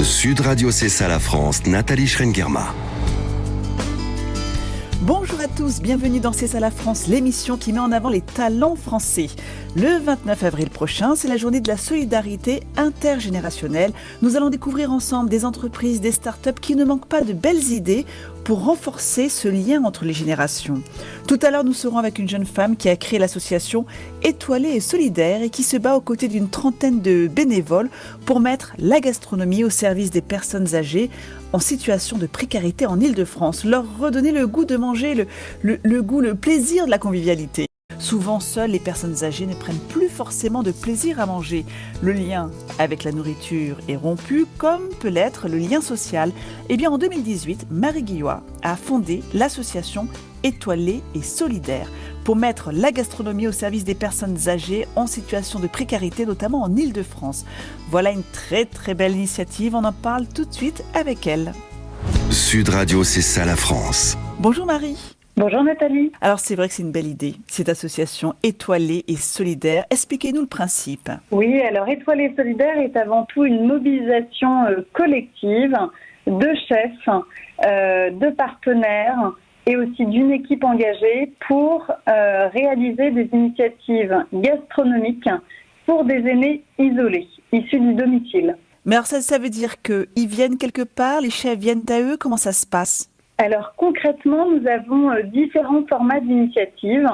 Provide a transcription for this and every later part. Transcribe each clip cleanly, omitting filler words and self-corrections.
Sud Radio C'est ça la France, Nathalie Schrengerma. Bonjour à tous, bienvenue dans C'est ça la France, l'émission qui met en avant les talents français. Le 29 avril prochain, c'est la journée de la solidarité intergénérationnelle. Nous allons découvrir ensemble des entreprises, des startups qui ne manquent pas de belles idées pour renforcer ce lien entre les générations. Tout à l'heure, nous serons avec une jeune femme qui a créé l'association Étoilée et Solidaire et qui se bat aux côtés d'une trentaine de bénévoles pour mettre la gastronomie au service des personnes âgées en situation de précarité en Île-de-France, leur redonner le goût de manger, le plaisir de la convivialité. Souvent seules, les personnes âgées ne prennent plus forcément de plaisir à manger. Le lien avec la nourriture est rompu, comme peut l'être le lien social. Eh bien, en 2018, Marie Guillois a fondé l'association Étoilée et Solidaire pour mettre la gastronomie au service des personnes âgées en situation de précarité, notamment en Île-de-France. Voilà une très très belle initiative, on en parle tout de suite avec elle. Sud Radio C'est ça la France. Bonjour Marie. Bonjour Nathalie. Alors c'est vrai que c'est une belle idée, cette association Étoilée et Solidaire. Expliquez-nous le principe. Oui, alors Étoilée et Solidaire est avant tout une mobilisation collective de chefs, de partenaires et aussi d'une équipe engagée pour réaliser des initiatives gastronomiques pour des aînés isolés, issus du domicile. Mais alors ça veut dire qu'ils viennent quelque part, les chefs viennent à eux, comment ça se passe ? Alors concrètement, nous avons différents formats d'initiatives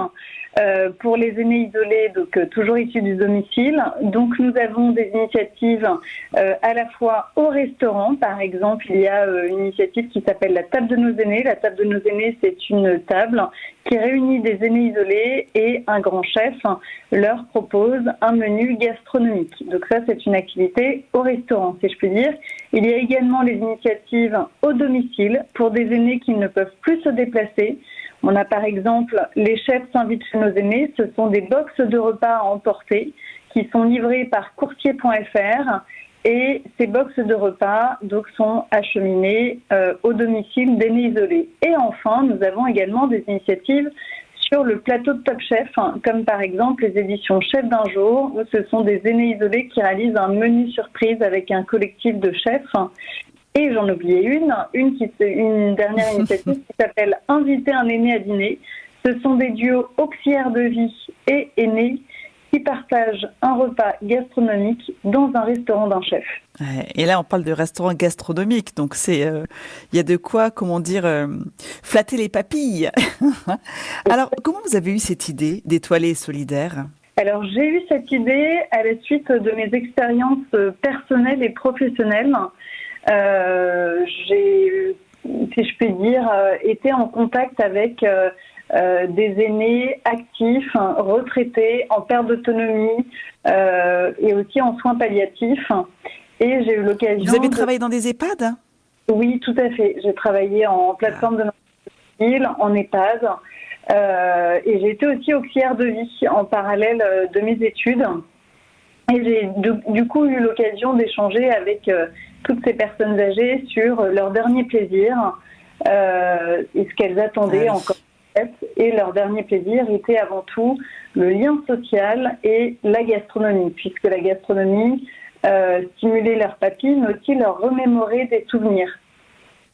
pour les aînés isolés, donc toujours issus du domicile. Donc nous avons des initiatives à la fois au restaurant, par exemple, il y a une initiative qui s'appelle la table de nos aînés. La table de nos aînés, c'est une table qui réunit des aînés isolés et un grand chef leur propose un menu gastronomique. Donc ça, c'est une activité au restaurant, si je puis dire. Il y a également les initiatives au domicile pour des aînés qui ne peuvent plus se déplacer. On a par exemple les chefs s'invitent chez nos aînés. Ce sont des box de repas à emporter qui sont livrés par coursier.fr et ces box de repas donc sont acheminés au domicile d'aînés isolés. Et enfin, nous avons également des initiatives sur le plateau de Top Chef, comme par exemple les éditions Chef d'un jour, où ce sont des aînés isolés qui réalisent un menu surprise avec un collectif de chefs. Et j'en oubliais une dernière initiative qui s'appelle Inviter un aîné à dîner. Ce sont des duos auxiliaires de vie et aînés qui partagent un repas gastronomique dans un restaurant d'un chef. Et là, on parle de restaurant gastronomique, donc y a de quoi, flatter les papilles. Alors, comment vous avez eu cette idée d'Étoilée et Solidaire ? Alors, j'ai eu cette idée à la suite de mes expériences personnelles et professionnelles. J'ai, si je puis dire, été en contact avec des aînés actifs, retraités, en perte d'autonomie et aussi en soins palliatifs. Et j'ai eu l'occasion... Vous avez travaillé dans des EHPAD ? Oui, tout à fait. J'ai travaillé en plateforme de domicile, en EHPAD. Et j'ai été aussi auxiliaire de vie en parallèle de mes études. Et j'ai du coup eu l'occasion d'échanger avec toutes ces personnes âgées sur leur dernier plaisir et ce qu'elles attendaient encore. Et leur dernier plaisir était avant tout le lien social et la gastronomie, puisque la gastronomie stimulait leurs papilles, mais aussi leur remémorer des souvenirs.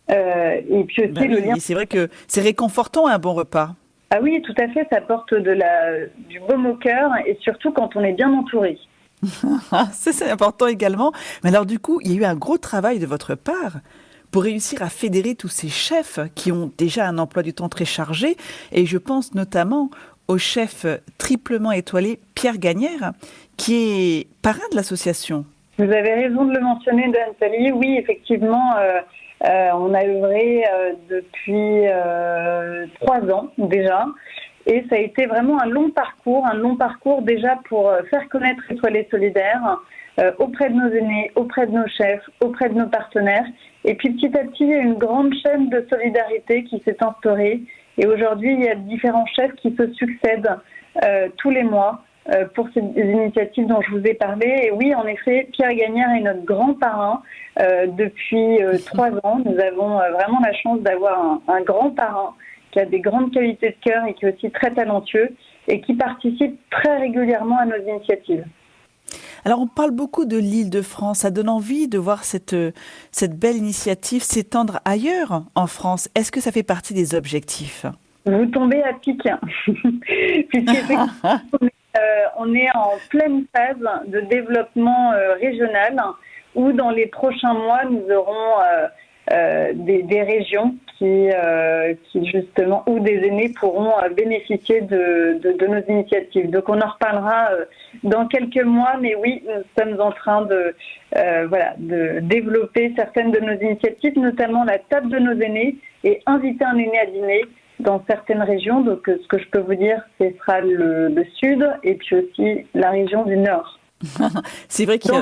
Et puis aussi le lien... C'est vrai que c'est réconfortant un bon repas. Ah oui, tout à fait, ça apporte du baume au cœur et surtout quand on est bien entouré. C'est important également. Mais alors du coup, il y a eu un gros travail de votre part pour réussir à fédérer tous ces chefs qui ont déjà un emploi du temps très chargé. Et je pense notamment au chef triplement étoilé Pierre Gagnère, qui est parrain de l'association. Vous avez raison de le mentionner, Nathalie. Oui, effectivement, on a œuvré depuis 3 ans déjà. Et ça a été vraiment un long parcours déjà pour faire connaître Étoilée Solidaire auprès de nos aînés, auprès de nos chefs, auprès de nos partenaires. Et puis petit à petit, il y a une grande chaîne de solidarité qui s'est instaurée. Et aujourd'hui, il y a différents chefs qui se succèdent tous les mois pour ces initiatives dont je vous ai parlé. Et oui, en effet, Pierre Gagnère est notre grand parrain depuis 3 ans. Nous avons vraiment la chance d'avoir un grand parrain qui a des grandes qualités de cœur et qui est aussi très talentueux et qui participe très régulièrement à nos initiatives. Alors, on parle beaucoup de l'Île-de-France. Ça donne envie de voir cette belle initiative s'étendre ailleurs en France. Est-ce que ça fait partie des objectifs? Vous tombez à pic, puisqu'effectivement, on est en pleine phase de développement régional où dans les prochains mois, nous aurons des régions qui justement, où des aînés pourront bénéficier de nos initiatives. Donc on en reparlera dans quelques mois, mais oui, nous sommes en train de développer certaines de nos initiatives, notamment la table de nos aînés et inviter un aîné à dîner dans certaines régions. Donc ce que je peux vous dire, ce sera le sud et puis aussi la région du nord. C'est vrai que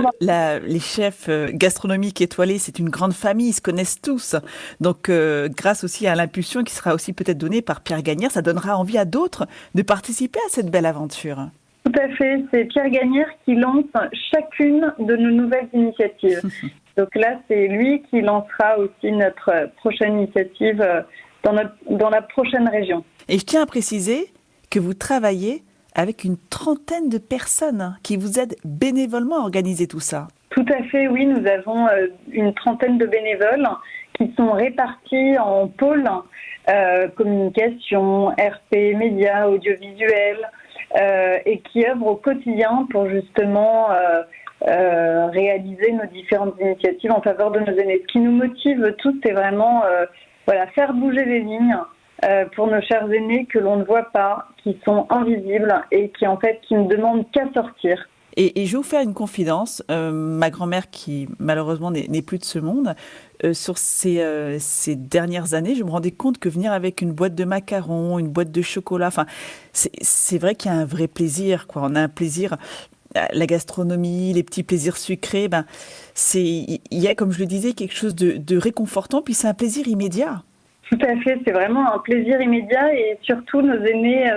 les chefs gastronomiques étoilés, c'est une grande famille, ils se connaissent tous. Donc, grâce aussi à l'impulsion qui sera aussi peut-être donnée par Pierre Gagnère, ça donnera envie à d'autres de participer à cette belle aventure. Tout à fait, c'est Pierre Gagnère qui lance chacune de nos nouvelles initiatives. Donc là, c'est lui qui lancera aussi notre prochaine initiative dans la prochaine région. Et je tiens à préciser que vous travaillez avec une trentaine de personnes qui vous aident bénévolement à organiser tout ça. Tout à fait, oui. Nous avons une trentaine de bénévoles qui sont répartis en pôles communication, RP, médias, audiovisuel, et qui œuvrent au quotidien pour justement réaliser nos différentes initiatives en faveur de nos aînés. Ce qui nous motive tous, c'est vraiment faire bouger les lignes pour nos chers aînés que l'on ne voit pas, qui sont invisibles et qui ne demandent qu'à sortir. Et je vais vous faire une confidence. Ma grand-mère, qui malheureusement n'est plus de ce monde, sur ces dernières années, je me rendais compte que venir avec une boîte de macarons, une boîte de chocolat, c'est vrai qu'il y a un vrai plaisir, quoi. On a un plaisir. La gastronomie, les petits plaisirs sucrés, il y a, comme je le disais, quelque chose de réconfortant, puis c'est un plaisir immédiat. Tout à fait, c'est vraiment un plaisir immédiat et surtout nos aînés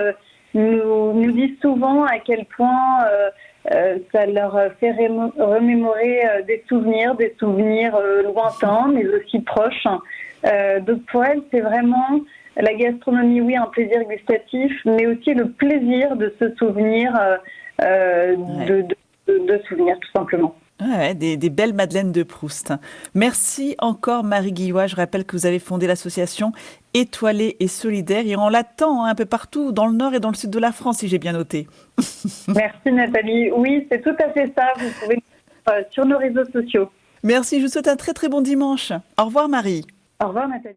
nous disent souvent à quel point ça leur fait remémorer des souvenirs lointains mais aussi proches. Donc pour elles, c'est vraiment la gastronomie, oui, un plaisir gustatif, mais aussi le plaisir de se souvenir, de souvenirs tout simplement. Ouais, des belles madeleines de Proust. Merci encore Marie Guillois. Je rappelle que vous avez fondé l'association Étoilée et Solidaire et on l'attend un peu partout dans le nord et dans le sud de la France, si j'ai bien noté. Merci Nathalie. Oui, c'est tout à fait ça. Vous pouvez sur nos réseaux sociaux. Merci, je vous souhaite un très très bon dimanche. Au revoir Marie. Au revoir Nathalie.